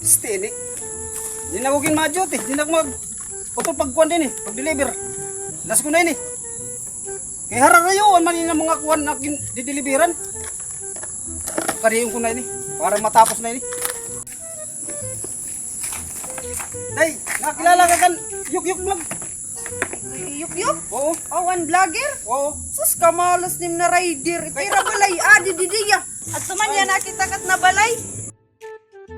Ste ni. Di na ko kin ma-duty, di na ko mag putol pagkuan din pag-deliver. Las ko na ini. Kay hararayon man ina mga kuan na dideliveran. Kariyon ko na ini para matapos na ini. Day, nakilala ka kan yuk-yuk vlog. Yuk-yuk? Oo. Awan vlogger? Oo. Sus kamalas nim na rider. Ipira balay adi didiya. At tuman yan nakita kat na balay.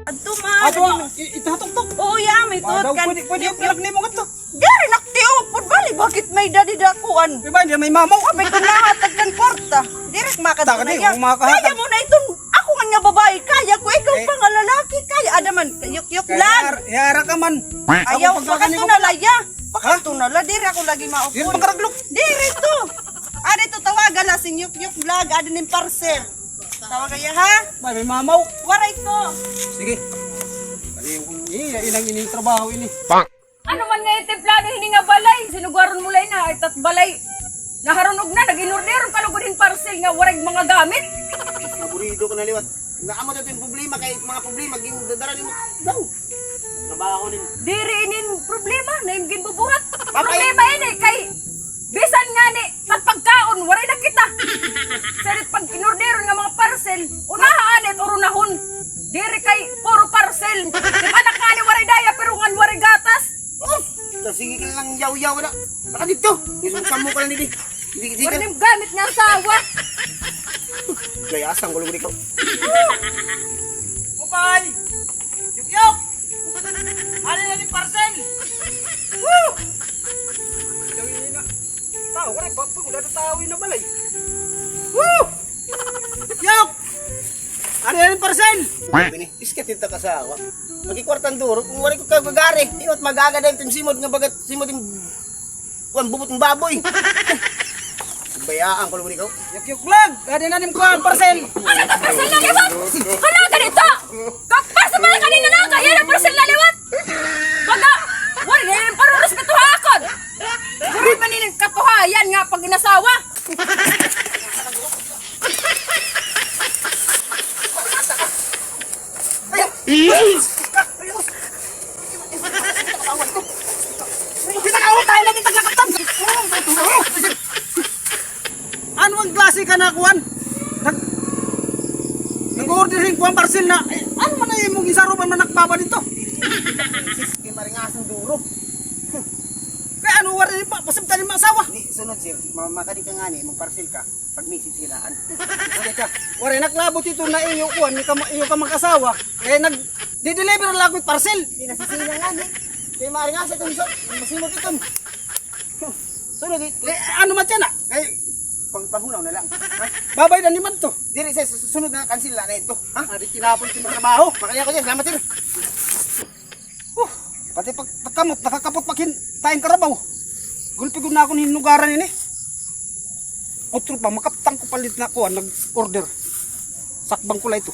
At tuman. Ato, itatok-tok. Oo ya, may tuot Daw kan. pwede yung nimo kadto. Gari naktiyo pud bali bakit may dadi dakuan? Di ba hindi may mamaw? Abay kung nahatag kan kwarta. Direk makadto na Taka, di, yan. kung makahatag. Kaya mo na itong ako nga babae. Kaya ko ikaw Eh. pa nga lalaki. Kaya adaman yuk-yuk lang. Yara ka man. Ayaw Ako pakanto na laya. Pakanto na la. Dire ako lagi maupon. Dito pagkaraglok. Dire to. Ade to tawagan la sing yuk-yuk vlog. Ade ning parcel. Tawagan ya ha. May mamaw. Waray ko. Sige. Kaliyo kong inang ining trabaho ini. Ano man nga iti plano hininga balay? Sinugaron mulay na itat balay. Naharunog na, nag-inorderon kalugudin parcel nga warag mga gamit. Naburido ko na liwat. Naamot ito yung problema kay mga problema ging dadara nimo daw. Trabaho din. Diri inin problema na yung ginbubuhat. Papay- Problema ini kay bisan nga ni pagkaon waray na kita. Sarit pag inorderon nga mga parcel, unahaan at urunahon. Diri kay puro parcel. Di ba nakani waray daya pero ngan waray gatas? So, sige ka lang yaw-yaw na. Baka dito. Isang mo ka lang dito. Hindi Waray ka. na gamit nga asawa. Gaya asang gulo ikaw. Kupay! Yuk-yuk! Ano na yung parcel? Woo! Gawin na. Tao ka rin, pag udah na balay. Woo! Yuk-yuk! Ano na yung parcel? Bini, iskat ito kasawa. Magkikwartan duro. Kung wala ko kagagari. Iwat magagada yung simod nga bagat simod yung kuwan bubot ng baboy. Bayaan ko lang ikaw. Yuk-yuk vlog! Ano na yung parcel? Ano ka parcel na liwat? Ano ganito? Kapasa ba na kanina na? Kaya na parcel na liwat? Baga, wala na yung parurespetuha ako. Guri pa ninin katuhayan nga pag inasawa. Ano ang klase ka na kuwan? Nag-order rin kuwan parcel na. Ano man na yung mong isaruban man nakbaba dito? Sis, kay maringasan duro. Kaya ano wala rin pa? Pasabta rin mga asawa. Di, sunod sir. Makadi ka nga ni, magparcel ka. Pag-message silaan. Sige ka. Wala naklabot ito na iyo kuwan. Iyo ka mag-asawa. Kaya nag-deliver lang ako yung parcel. Di nasisila nga ni. Kay maringasan itong so. Masimot ito. Sunod eh. Ano man yan ah? Kay panghunaw na lang. Ha? Babay na naman to. Diri sa sunod na cancel na ito. Ha? Ari tinapon ito ng trabaho. Makanya ko dyan. Salamat sir. Pati pagkamot, nakakapot paghin tayong karabaw. Gulpigod na ako ng hinugaran ini. Otro pa, makaptang ko palit na ako, nag-order. Sakbang kulay ito.